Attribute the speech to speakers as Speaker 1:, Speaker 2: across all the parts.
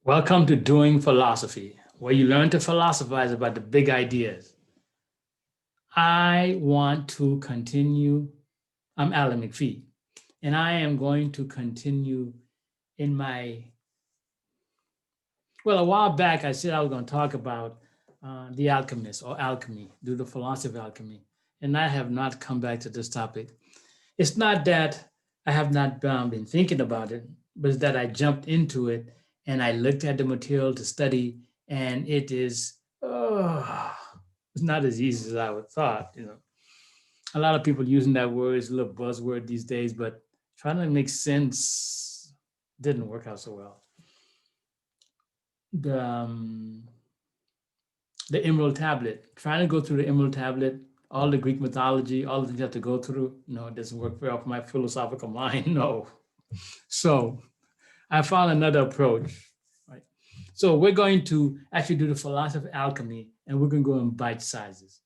Speaker 1: Welcome to Doing Philosophy, where you learn to philosophize about the big ideas. I want to continue. I'm Alan McPhee, and I am going to continue in my. Well, a while back, I said I was going to talk about the alchemist or alchemy, do the philosophy of alchemy, and I have not come back to this topic. It's not that I have not been thinking about it, but it's that I jumped into it and I looked at the material to study, and it's not as easy as I would thought. A lot of people using that word is a little buzzword these days, but trying to make sense didn't work out so well. The um, the Emerald Tablet, trying to go through the Emerald Tablet, all the Greek mythology, all the things you have to go through. No, it doesn't work very well for my philosophical mind. No. So I found another approach, right? So we're going to actually do the philosophy of alchemy, and we're going to go in bite sizes.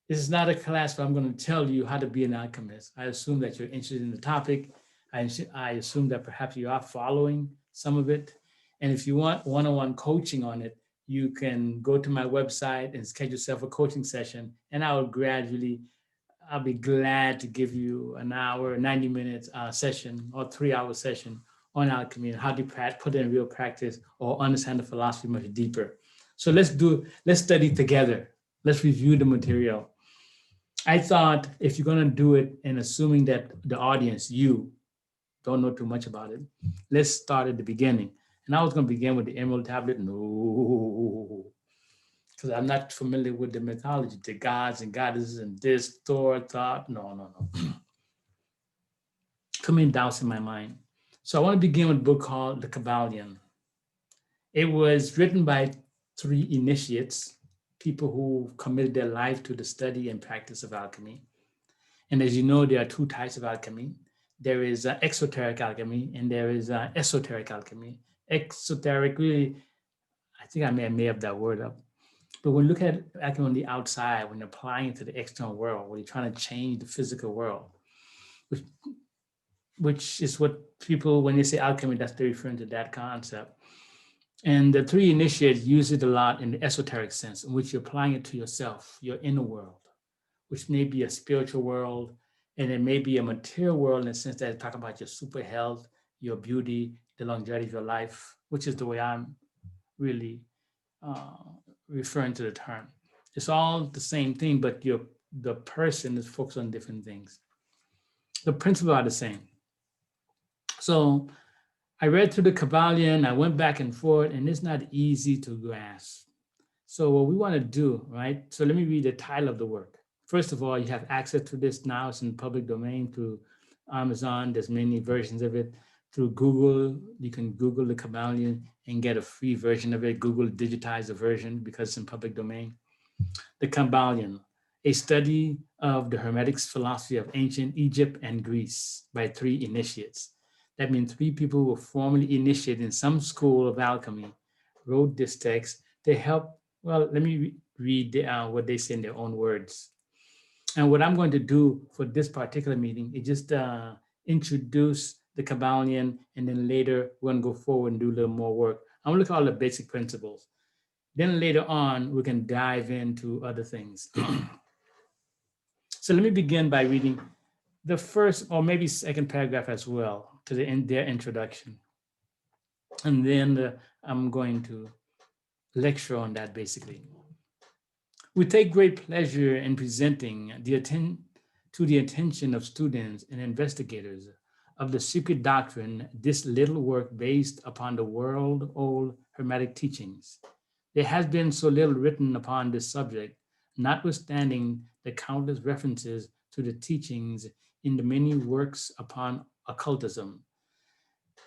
Speaker 1: This is not a class where I'm going to tell you how to be an alchemist. I assume that you're interested in the topic. I assume that perhaps you are following some of it. And if you want one-on-one coaching on it, you can go to my website and schedule yourself a coaching session, and I'll be glad to give you an hour, 90 minutes session or 3 hour session on alchemy and how to put it in real practice or understand the philosophy much deeper. So let's study together. Let's review the material. I thought if you're going to do it and assuming that the audience, you don't know too much about it, let's start at the beginning. And I was going to begin with the Emerald Tablet. No, because I'm not familiar with the mythology, the gods and goddesses and this, Thor, thought. No. Too many doubts in my mind. So I want to begin with a book called The Kybalion. It was written by 3 initiates, people who committed their life to the study and practice of alchemy. And as you know, there are 2 types of alchemy. There is exoteric alchemy and there is esoteric alchemy. Exoteric, really, I think I may have made that word up. But when you look at alchemy on the outside, when you're applying it to the external world, when you're trying to change the physical world, which is what people, when they say alchemy, that's they're referring to that concept. And the 3 initiates use it a lot in the esoteric sense, in which you're applying it to yourself, your inner world, which may be a spiritual world, and it may be a material world in the sense that I talk about your super health, your beauty, the longevity of your life, which is the way I'm really uh, referring to the term. It's all the same thing, but the person is focused on different things. The principles are the same. So I read through the Kybalion, I went back and forth, and it's not easy to grasp. So what we want to do, right? So let me read the title of the work. First of all, you have access to this now. It's in public domain through Amazon. There's many versions of it. Through Google, you can Google the Kybalion and get a free version of it. Google digitized the version because it's in public domain. The Kybalion, a study of the Hermetic philosophy of ancient Egypt and Greece by 3 initiates. That means 3 people who were formally initiated in some school of alchemy, wrote this text. They help. Well, let me read what they say in their own words. And what I'm going to do for this particular meeting is just introduce the Kybalion, and then later we're going to go forward and do a little more work. I'm going to look at all the basic principles. Then later on, we can dive into other things. So let me begin by reading the first or maybe second paragraph as well to their introduction. And then I'm going to lecture on that basically. We take great pleasure in presenting to the attention of students and investigators of the secret doctrine this little work based upon the world-old Hermetic teachings. There has been so little written upon this subject, notwithstanding the countless references to the teachings in the many works upon occultism,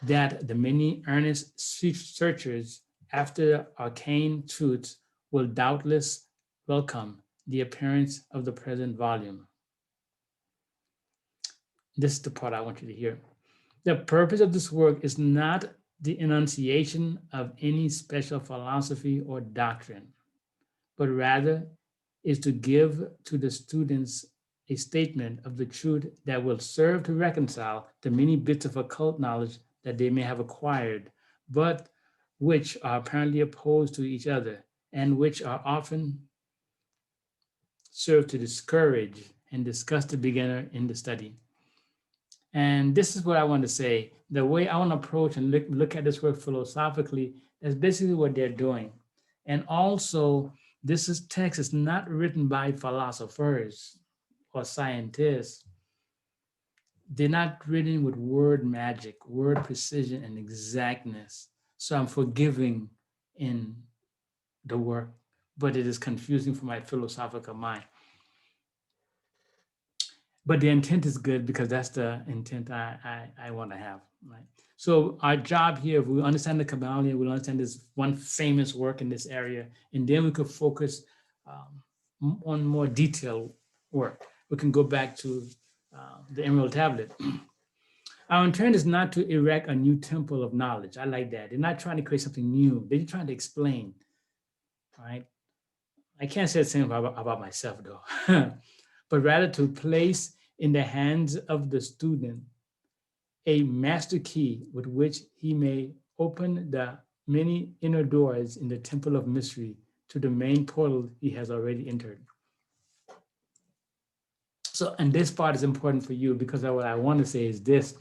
Speaker 1: that the many earnest searchers after arcane truths will doubtless welcome the appearance of the present volume. This is the part I want you to hear. The purpose of this work is not the enunciation of any special philosophy or doctrine, but rather is to give to the students a statement of the truth that will serve to reconcile the many bits of occult knowledge that they may have acquired, but which are apparently opposed to each other and which are often serve to discourage and disgust the beginner in the study. And this is what I want to say. The way I want to approach and look at this work philosophically is basically what they're doing. And also, text is not written by philosophers or scientists. They're not written with word magic, word precision, and exactness. So I'm forgiving in the work, but it is confusing for my philosophical mind. But the intent is good because that's the intent I want to have, right? So our job here, if we understand the Kybalion, we'll understand this one famous work in this area, and then we could focus on more detailed work. We can go back to the Emerald Tablet. Our intent is not to erect a new temple of knowledge. I like that. They're not trying to create something new. They're trying to explain, right? I can't say the same about myself, though, but rather to place in the hands of the student a master key with which he may open the many inner doors in the temple of mystery to the main portal he has already entered. So, and this part is important for you because what I want to say is this.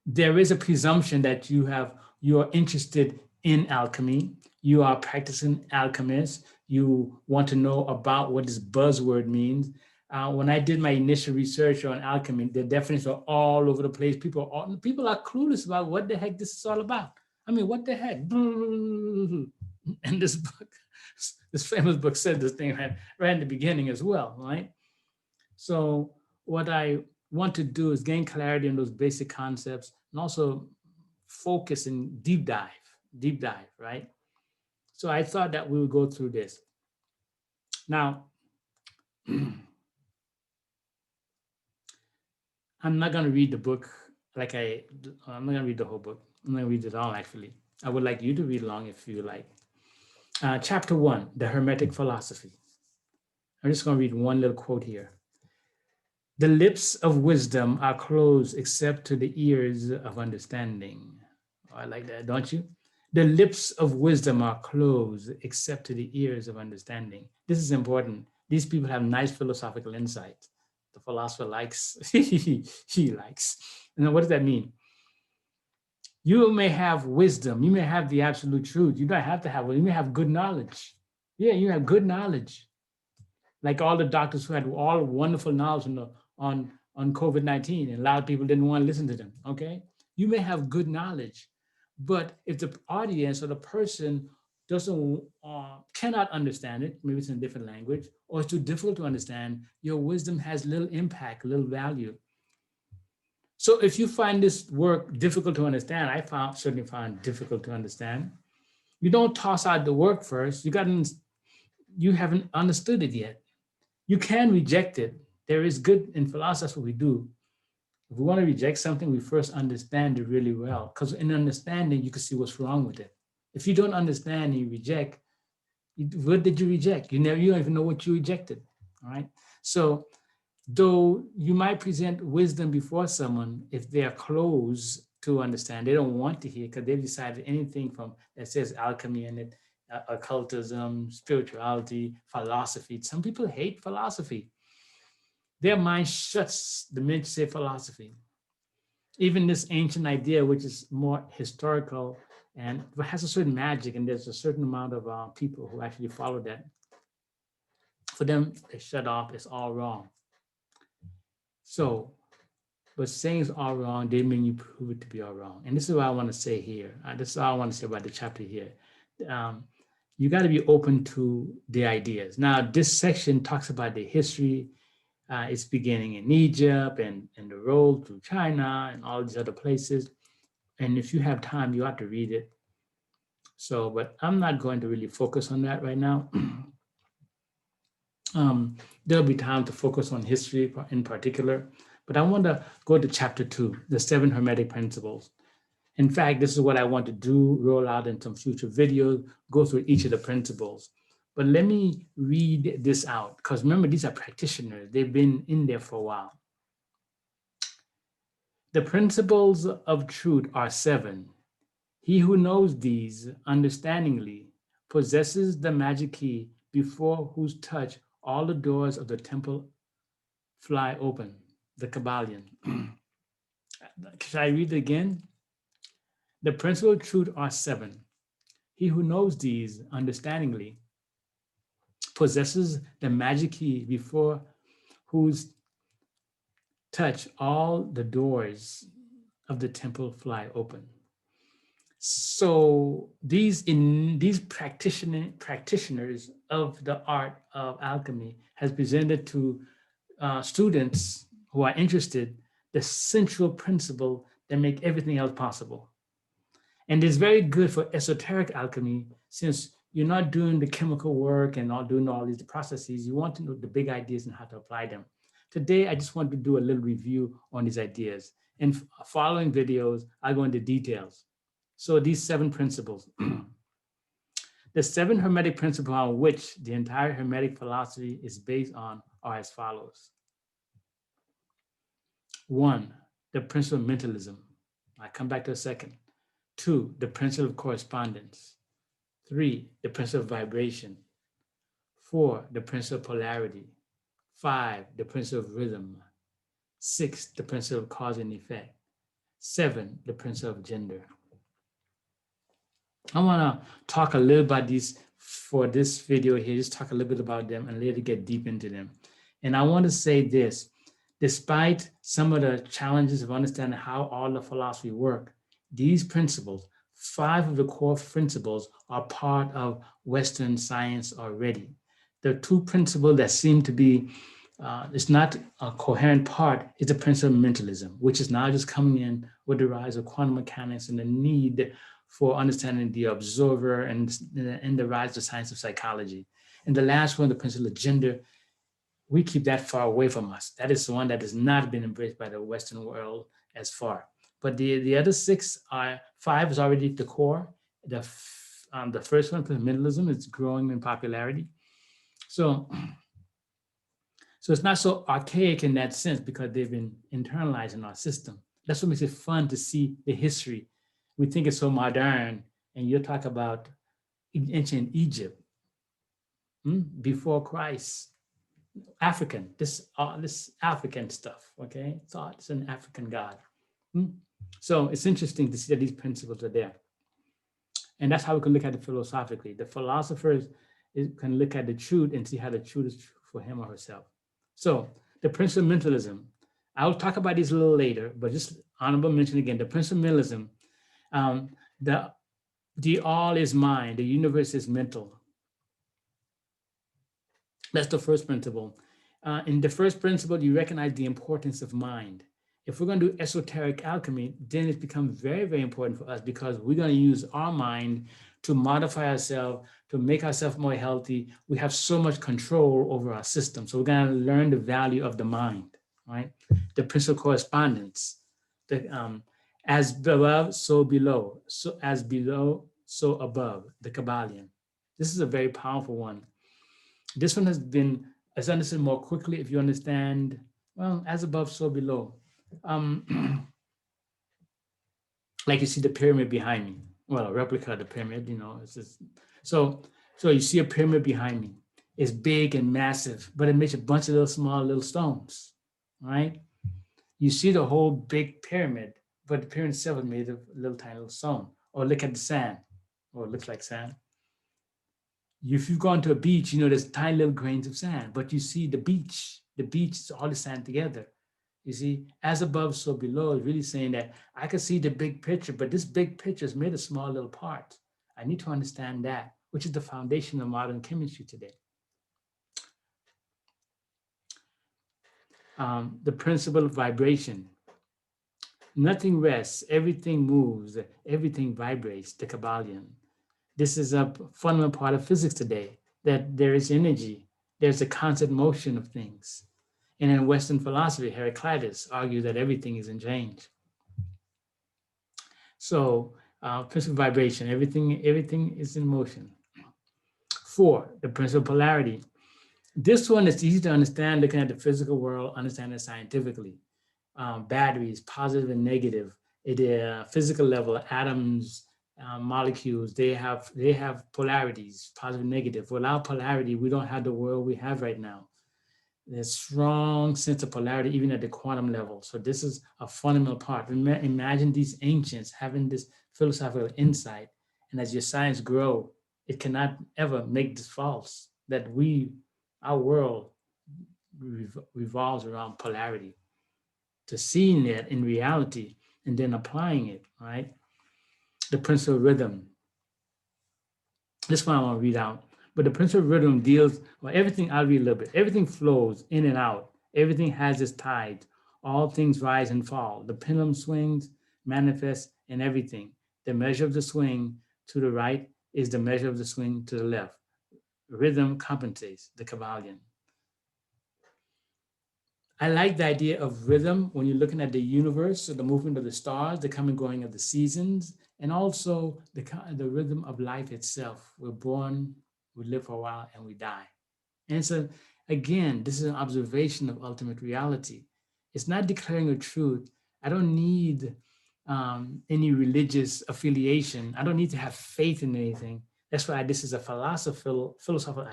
Speaker 1: There is a presumption that you are interested in alchemy, you are practicing alchemist, you want to know about what this buzzword means. When I did my initial research on alchemy, the definitions are all over the place. People are clueless about what the heck this is all about. I mean, what the heck? And this book, this famous book said this thing right in the beginning as well, right? So what I want to do is gain clarity on those basic concepts and also focus and deep dive, right? So I thought that we would go through this. Now, I'm not going to read the book I'm not going to read the whole book. I'm going to read it all, actually. I would like you to read along if you like. Chapter 1, the Hermetic Philosophy. I'm just going to read one little quote here. The lips of wisdom are closed except to the ears of understanding. Oh, I like that, don't you? The lips of wisdom are closed except to the ears of understanding. This is important. These people have nice philosophical insight. The philosopher likes, he likes. And what does that mean? You may have wisdom. You may have the absolute truth. You don't have to have it. You may have good knowledge. Yeah, you have good knowledge. Like all the doctors who had all wonderful knowledge on COVID-19, and a lot of people didn't want to listen to them, okay? You may have good knowledge, but if the audience or the person cannot understand it, maybe it's in a different language, or it's too difficult to understand, your wisdom has little impact, little value. So if you find this work difficult to understand, certainly found difficult to understand, you don't toss out the work first. You haven't understood it yet. You can reject it. There is good in philosophy, that's what we do. If we want to reject something, we first understand it really well, because in understanding, you can see what's wrong with it. If you don't understand and you reject, what did you reject? You don't even know what you rejected, all right? So though you might present wisdom before someone, if they are closed to understand, they don't want to hear because they've decided anything from that says alchemy in it, occultism, spirituality, philosophy. Some people hate philosophy. Their mind shuts the minute you say philosophy. Even this ancient idea, which is more historical and has a certain magic, and there's a certain amount of people who actually follow that. For them, they shut off, it's all wrong. So, but saying it's all wrong, they mean you prove it to be all wrong. And this is what I want to say here. This is all I want to say about the chapter here. You got to be open to the ideas. Now, this section talks about the history. It's beginning in Egypt and the road through China and all these other places. And if you have time, you have to read it. So, but I'm not going to really focus on that right now. There'll be time to focus on history in particular, but I want to go to chapter 2, the 7 Hermetic Principles. In fact, this is what I want to do, roll out in some future videos, go through each of the principles. But let me read this out, because remember, these are practitioners. They've been in there for a while. The principles of truth are 7. He who knows these understandingly possesses the magic key before whose touch all the doors of the temple fly open, the Kybalion. Should I read it again? The principal truths are 7. He who knows these understandingly possesses the magic key before whose touch all the doors of the temple fly open. So these practitioners of the art of alchemy has presented to students who are interested the central principle that make everything else possible. And it's very good for esoteric alchemy, since you're not doing the chemical work and not doing all these processes. You want to know the big ideas and how to apply them. Today, I just want to do a little review on these ideas. In following videos, I'll go into details. So these 7 principles. The 7 Hermetic principles on which the entire Hermetic philosophy is based on are as follows. 1, the principle of mentalism. I'll come back to a second. 2, the principle of correspondence. 3, the principle of vibration. 4, the principle of polarity. 5, the principle of rhythm. 6, the principle of cause and effect. 7, the principle of gender. I want to talk a little about these for this video here, just talk a little bit about them and later get deep into them. And I want to say this, despite some of the challenges of understanding how all the philosophy work, these principles, 5 of the core principles, are part of Western science already. The 2 principles that seem to be, it's not a coherent part, is the principle of mentalism, which is now just coming in with the rise of quantum mechanics and the need for understanding the observer and the rise of the science of psychology. And the last one, the principle of gender, we keep that far away from us. That is the one that has not been embraced by the Western world as far. But the other 6 are, 5 is already the core. The first one, mentalism, is growing in popularity. So it's not so archaic in that sense because they've been internalized in our system. That's what makes it fun to see the history. We think it's so modern, and you talk about ancient Egypt, before Christ, African, this African stuff, okay? Thoughts and African God. So it's interesting to see that these principles are there. And that's how we can look at it philosophically. The philosophers can look at the truth and see how the truth is true for him or herself. So the principle of mentalism, I'll talk about these a little later, but just honorable mention again, the principle of mentalism, the all is mind, the universe is mental. That's the first principle. In the first principle, you recognize the importance of mind. If we're going to do esoteric alchemy, then it becomes very, very important for us because we're going to use our mind to modify ourselves, to make ourselves more healthy. We have so much control over our system. So we're going to learn the value of the mind, right? The principle of correspondence. As above, so below. So as below, so above, the Kybalion. This is a very powerful one. This one has been understood more quickly if you understand, well, as above, so below. Like you see the pyramid behind me. Well, a replica of the pyramid, it's just, so you see a pyramid behind me. It's big and massive, but it makes a bunch of little small little stones, right? You see the whole big pyramid, but the pyramid itself is made of little tiny little stone. Or look at the sand, or it looks like sand. If you've gone to a beach, there's tiny little grains of sand, but you see the beach is all the sand together. You see, as above, so below is really saying that I can see the big picture, but this big picture is made of small little parts. I need to understand that, which is the foundation of modern chemistry today. The principle of vibration. Nothing rests, everything moves, everything vibrates, the Kybalion. This is a fundamental part of physics today, that there is energy, there's a constant motion of things. And in Western philosophy, Heraclitus argued that everything is in change. So, principle of vibration, everything is in motion. 4, the principle of polarity. This one is easy to understand looking at the physical world, understand it scientifically. Batteries, positive and negative, at a physical level, atoms, molecules, they have polarities, positive, negative. Without polarity, we don't have the world we have right now. There's strong sense of polarity even at the quantum level. So this is a fundamental part. Imagine these ancients having this philosophical insight, and as your science grow, it cannot ever make this false, that our world revolves around polarity. To seeing it in reality and then applying it, right? The principle of rhythm. This one I want to read out. But the principle of rhythm deals, well, everything, I'll read a little bit. Everything flows in and out. Everything has its tides. All things rise and fall. The pendulum swings, manifests in everything. The measure of the swing to the right is the measure of the swing to the left. Rhythm compensates, the Kybalion. I like the idea of rhythm when you're looking at the universe, so the movement of the stars, the coming and going of the seasons, and also the rhythm of life itself. We're born, we live for a while, and we die. And so, again, this is an observation of ultimate reality. It's not declaring a truth. I don't need any religious affiliation. I don't need to have faith in anything. That's why this is a philosophical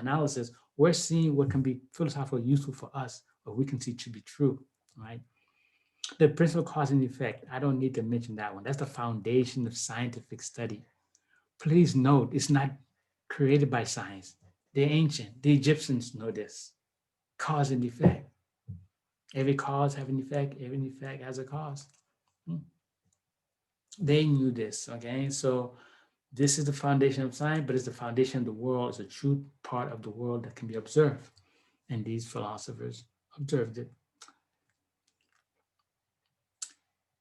Speaker 1: analysis. We're seeing what can be philosophically useful for us, what we can see to be true, right? The principle of cause and effect, I don't need to mention that one. That's the foundation of scientific study. Please note, it's not created by science. They're ancient. The Egyptians know this. Cause and effect. Every cause has an effect. Every effect has a cause. They knew this, okay? So this is the foundation of science, but it's the foundation of the world. It's a true part of the world that can be observed. And these philosophers observed it.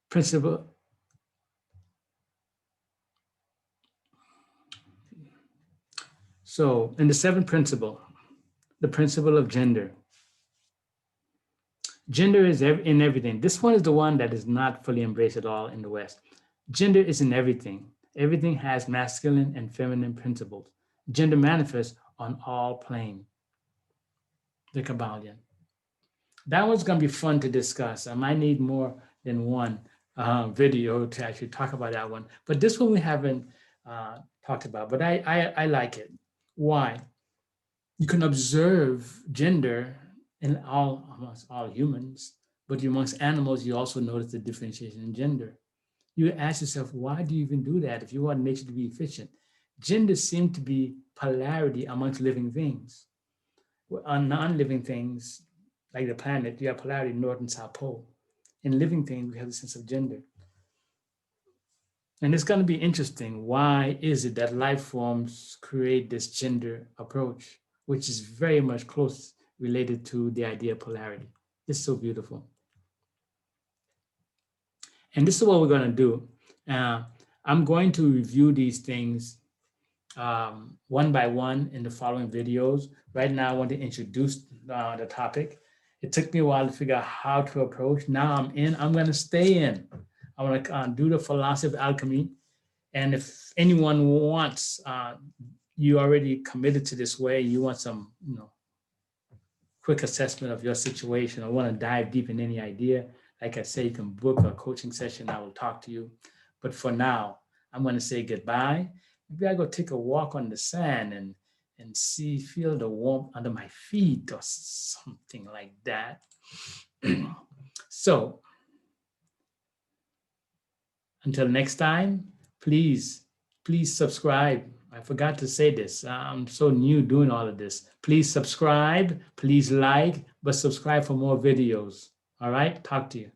Speaker 1: Principle. So in the seventh principle, the principle of gender. Gender is in everything. This one is the one that is not fully embraced at all in the West. Gender is in everything. Everything has masculine and feminine principles. Gender manifests on all planes. The Kybalion. That one's going to be fun to discuss. I might need more than one video to actually talk about that one. But this one we haven't talked about, but I like it. Why? You can observe gender in amongst all humans, but amongst animals, you also notice the differentiation in gender. You ask yourself, why do you even do that if you want nature to be efficient? Gender seems to be polarity amongst living things. On non-living things, like the planet, you have polarity, North and South Pole. In living things, we have the sense of gender. And it's going to be interesting. Why is it that life forms create this gender approach, which is very much close related to the idea of polarity? It's so beautiful. And this is what we're going to do. I'm going to review these things one by one in the following videos. Right now, I want to introduce the topic. It took me a while to figure out how to approach. Now I'm in. I'm going to stay in. I want to do the philosophy of alchemy. And if anyone wants, you already committed to this way, you want some, quick assessment of your situation, or want to dive deep in any idea, like I say, you can book a coaching session. I will talk to you. But for now, I'm going to say goodbye. Maybe I go take a walk on the sand and feel the warmth under my feet or something like that. So until next time, please subscribe. I forgot to say this. I'm so new doing all of this. Please subscribe, please like, but subscribe for more videos. All right, talk to you.